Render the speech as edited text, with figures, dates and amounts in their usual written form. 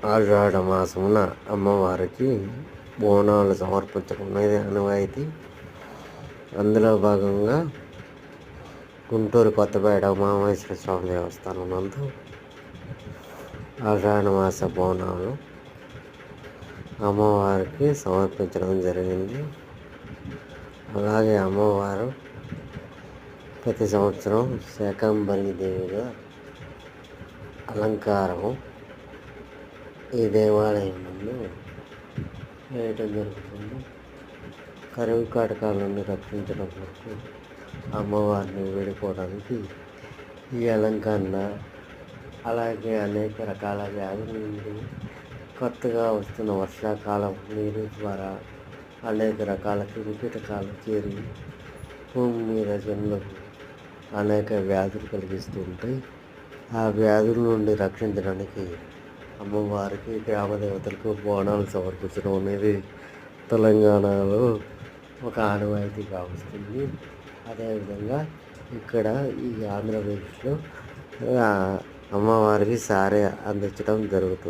ఆషాఢ మాసమున అమ్మవారికి బోనాలు సమర్పించడం అనేది ఆనవాయితీ. అందులో భాగంగా గుంటూరు కొత్తపేట ఉమామహేశ్వర స్వామి దేవస్థానం నందు ఆషాఢ మాస బోనాలు అమ్మవారికి సమర్పించడం జరిగింది. అలాగే అమ్మవారు ప్రతి సంవత్సరం శాకంబరి దేవిగా అలంకారము ఈ దేవాలయం ముందు వేయటం జరుగుతుంది. కరువు కాటకాల నుండి రక్షించడం కొరకు అమ్మవారిని వేడుకోవడానికి ఈ అలంకరణ, అలాగే అనేక రకాల వ్యాధుల నుండి, కొత్తగా వస్తున్న వర్షాకాలం నీరు ద్వారా అనేక రకాల క్రిమికీటకాలు చేరి భూమి మీద జనులకు అనేక వ్యాధులు కలిగిస్తూ ఉంటాయి. ఆ వ్యాధుల నుండి రక్షించడానికి అమ్మవారికి, గ్రామ దేవతలకు బోనాలు సమర్పించడం అనేది తెలంగాణలో ఒక ఆనవాయితీగా వస్తుంది. అదేవిధంగా ఇక్కడ ఈ ఆంధ్రప్రదేశ్లో అమ్మవారికి సారె అందించడం జరుగుతుంది.